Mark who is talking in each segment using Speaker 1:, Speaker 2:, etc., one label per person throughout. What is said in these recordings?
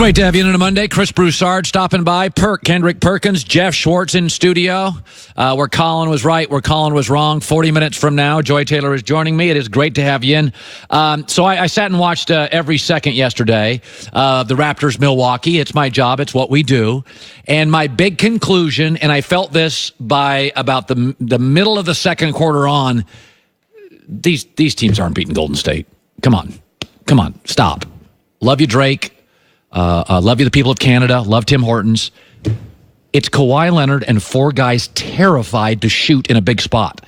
Speaker 1: Great to have you in on a Monday. Chris Broussard stopping by. Kendrick Perkins, Jeff Schwartz in studio. Where Colin was right, where Colin was wrong. 40 minutes from now, Joy Taylor is joining me. It is great to have you in. So I sat and watched every second yesterday. The Raptors, Milwaukee. It's my job. It's what we do. And my big conclusion, and I felt this by about the middle of the second quarter on, these teams aren't beating Golden State. Come on, stop. Love you, Drake. Love you, the people of Canada. Love Tim Hortons. It's Kawhi Leonard and four guys terrified to shoot in a big spot.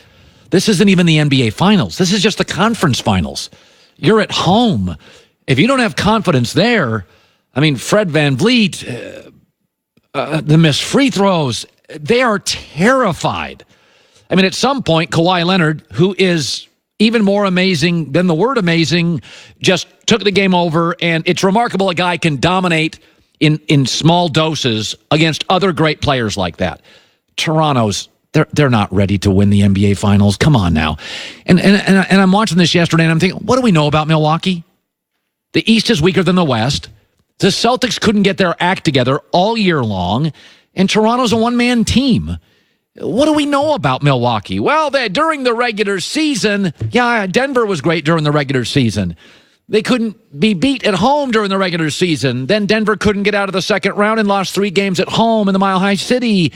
Speaker 1: This isn't even the NBA Finals. This is just the conference finals. You're at home. If you don't have confidence there, I mean, Fred VanVleet, the missed free throws, they are terrified. I mean, at some point, Kawhi Leonard, who is even more amazing than the word amazing, just took the game over, and it's remarkable a guy can dominate in small doses against other great players like that. Toronto's, they're not ready to win the NBA Finals. Come on now. And I'm watching this yesterday, and I'm thinking, what do we know about Milwaukee? The East is weaker than the West. The Celtics couldn't get their act together all year long, and Toronto's a one-man team. What do we know about Milwaukee? Well, during the regular season, Denver was great during the regular season. They couldn't be beat at home during the regular season. Then Denver couldn't get out of the second round and lost 3 games at home in the Mile High City.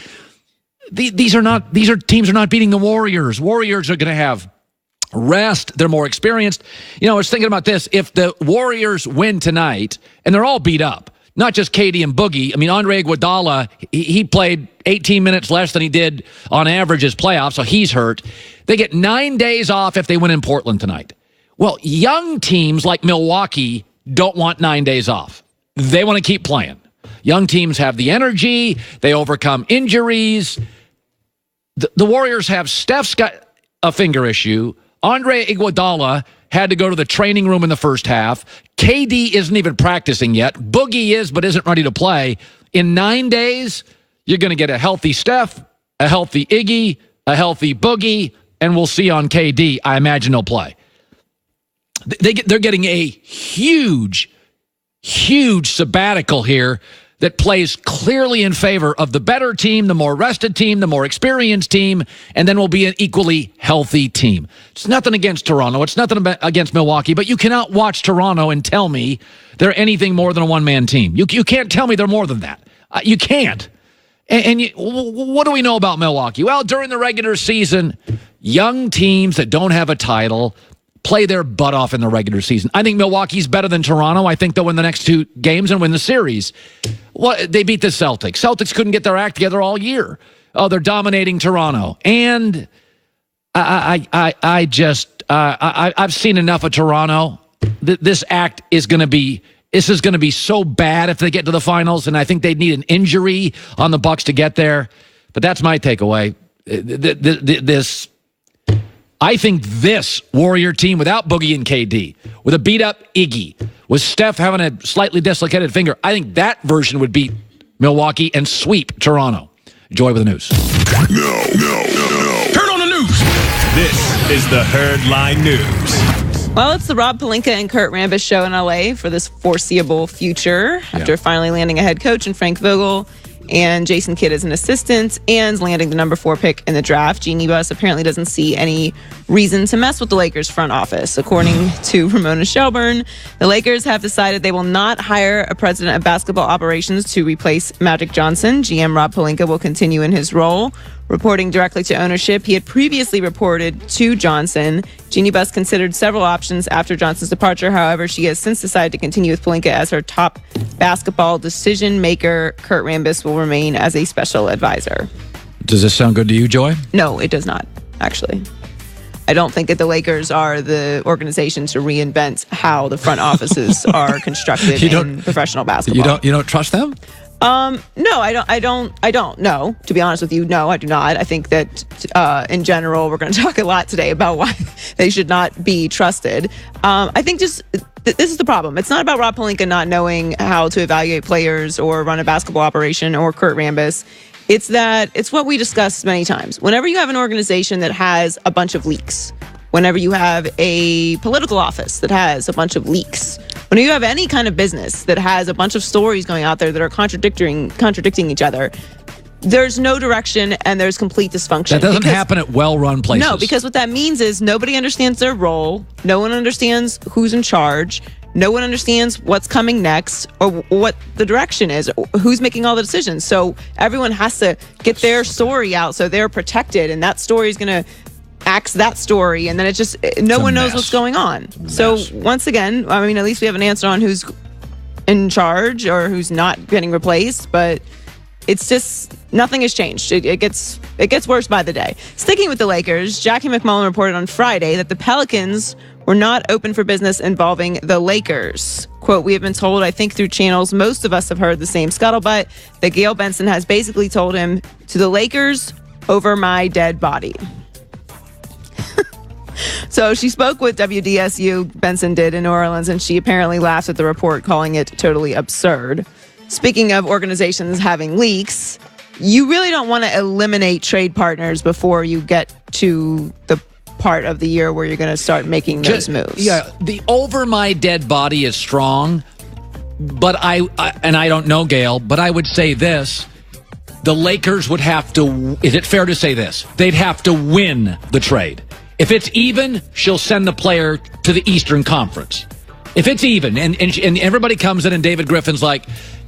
Speaker 1: These teams are not beating the Warriors. Warriors are going to have rest. They're more experienced. I was thinking about this. If the Warriors win tonight, and they're all beat up, not just KD and Boogie. I mean, Andre Iguodala, he played 18 minutes less than he did on average his playoffs, so he's hurt. They get 9 days off if they win in Portland tonight. Well, young teams like Milwaukee don't want 9 days off. They want to keep playing. Young teams have the energy. They overcome injuries. The Warriors have Steph's got a finger issue. Andre Iguodala had to go to the training room in the first half. KD isn't even practicing yet. Boogie is, but isn't ready to play. In 9 days, you're going to get a healthy Steph, a healthy Iggy, a healthy Boogie, and we'll see on KD. I imagine he'll play. They're getting a huge sabbatical here that plays clearly in favor of the better team, the more rested team, the more experienced team, and then will be an equally healthy team. It's nothing against Toronto. It's nothing against Milwaukee, but you cannot watch Toronto and tell me they're anything more than a one-man team. You can't tell me they're more than that. You can't. What do we know about Milwaukee? Well, during the regular season, young teams that don't have a title play their butt off in the regular season. I think Milwaukee's better than Toronto. I think they'll win the next 2 games and win the series. They beat the Celtics. Celtics couldn't get their act together all year. Oh, they're dominating Toronto. And I've seen enough of Toronto. This act is going to be so bad if they get to the finals, and I think they'd need an injury on the Bucks to get there. But that's my takeaway. I think this Warrior team without Boogie and KD, with a beat-up Iggy, with Steph having a slightly dislocated finger, I think that version would beat Milwaukee and sweep Toronto. Joy with the news.
Speaker 2: No.
Speaker 3: Turn on the news. This is the Herd Line News.
Speaker 4: Well, it's the Rob Pelinka and Kurt Rambis show in LA for this foreseeable future after finally landing a head coach in Frank Vogel and Jason Kidd as an assistant and landing the number 4 pick in the draft. Jeannie Buss apparently doesn't see any reason to mess with the Lakers front office. According to Ramona Shelburne, the Lakers have decided they will not hire a president of basketball operations to replace Magic Johnson. GM Rob Pelinka will continue in his role. Reporting directly to ownership, he had previously reported to Johnson. Jeannie Buss considered several options after Johnson's departure. However, she has since decided to continue with Pelinka as her top basketball decision maker. Kurt Rambis will remain as a special advisor.
Speaker 1: Does this sound good to you, Joy?
Speaker 4: No, it does not, actually. I don't think that the Lakers are the organization to reinvent how the front offices are constructed in professional basketball.
Speaker 1: You don't trust them?
Speaker 4: No, I don't. No, to be honest with you, no, I do not. I think that in general, we're going to talk a lot today about why they should not be trusted. I think this is the problem. It's not about Rob Pelinka not knowing how to evaluate players or run a basketball operation, or Kurt Rambis. It's what we discussed many times. Whenever you have an organization that has a bunch of leaks, whenever you have a political office that has a bunch of leaks, When you have any kind of business that has a bunch of stories going out there that are contradicting each other, there's no direction and there's complete dysfunction.
Speaker 1: That doesn't happen at well-run places.
Speaker 4: No, because what that means is nobody understands their role. No one understands who's in charge. No one understands what's coming next or what the direction is, who's making all the decisions. So everyone has to get their story out so they're protected, and that story is going to axe that story, and then no one knows what's going on. So once again, I mean, at least we have an answer on who's in charge or who's not getting replaced, but it's just nothing has changed. It gets worse by the day. Sticking with the Lakers, Jackie McMullen reported on Friday that the Pelicans were not open for business involving the Lakers. Quote, we have been told, I think through channels, most of us have heard the same scuttlebutt, that Gail Benson has basically told him, to the Lakers over my dead body. So she spoke with WDSU, Benson did, in New Orleans, and she apparently laughed at the report, calling it totally absurd. Speaking of organizations having leaks, you really don't want to eliminate trade partners before you get to the part of the year where you're going to start making those moves.
Speaker 1: Yeah, the over my dead body is strong, but I don't know, Gail, but I would say this. The Lakers would have to, is it fair to say this? They'd have to win the trade. If it's even, she'll send the player to the Eastern Conference. If it's even, and everybody comes in and David Griffin's like,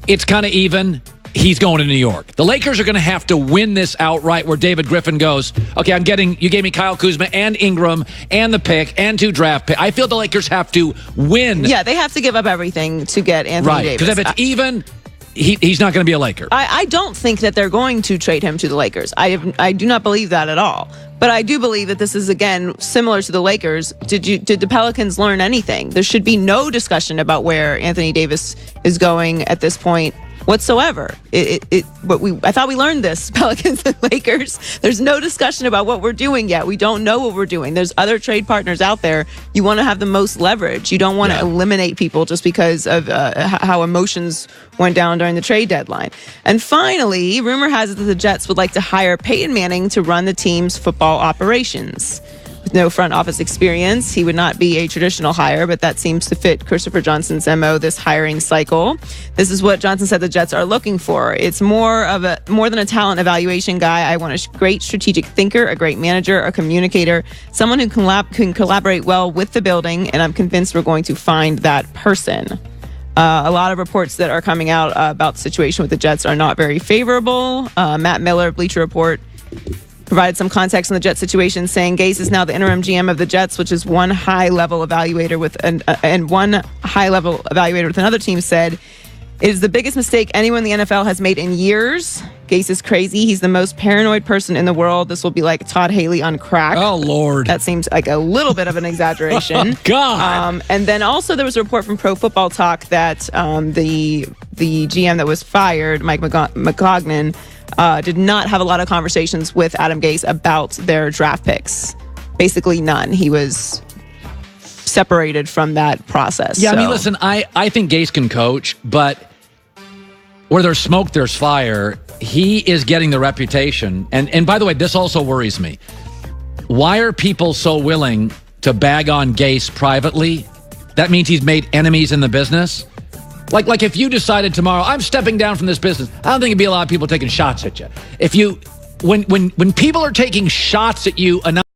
Speaker 1: it's kind of even, he's going to New York. The Lakers are going to have to win this outright where David Griffin goes, okay, you gave me Kyle Kuzma and Ingram and the pick and 2 draft picks. I feel the Lakers have to win.
Speaker 4: Yeah, they have to give up everything to get Anthony Davis.
Speaker 1: Because if it's even, he's not going to be a Laker.
Speaker 4: I don't think that they're going to trade him to the Lakers. I do not believe that at all. But I do believe that this is, again, similar to the Lakers. Did the Pelicans learn anything? There should be no discussion about where Anthony Davis is going at this point whatsoever. I thought we learned this, Pelicans and Lakers. There's no discussion about what we're doing yet. We don't know what we're doing. There's other trade partners out there. You want to have the most leverage. You don't want to eliminate people just because of how emotions went down during the trade deadline. And finally, rumor has it that the Jets would like to hire Peyton Manning to run the team's football operations. With no front office experience, he would not be a traditional hire, but that seems to fit Christopher Johnson's MO this hiring cycle. This is what Johnson said the Jets are looking for. It's more than a talent evaluation guy. I want a great strategic thinker, a great manager, a communicator, someone who can collaborate well with the building, and I'm convinced we're going to find that person. A lot of reports that are coming out about the situation with the Jets are not very favorable. Matt Miller, Bleacher Report, provided some context on the Jets situation, saying Gase is now the interim GM of the Jets, which is one high-level evaluator with another team said, it is the biggest mistake anyone in the NFL has made in years. Gase is crazy. He's the most paranoid person in the world. This will be like Todd Haley on crack.
Speaker 1: Oh, Lord.
Speaker 4: That seems like a little bit of an exaggeration.
Speaker 1: Oh, God.
Speaker 4: And then also there was a report from Pro Football Talk that the GM that was fired, Mike McCognan, did not have a lot of conversations with Adam Gase about their draft picks. Basically none. He was separated from that process.
Speaker 1: Yeah, I mean, listen, I think Gase can coach, but where there's smoke, there's fire. He is getting the reputation. And by the way, this also worries me. Why are people so willing to bag on Gase privately? That means he's made enemies in the business. Like if you decided tomorrow, I'm stepping down from this business, I don't think it'd be a lot of people taking shots at you. When people are taking shots at you enough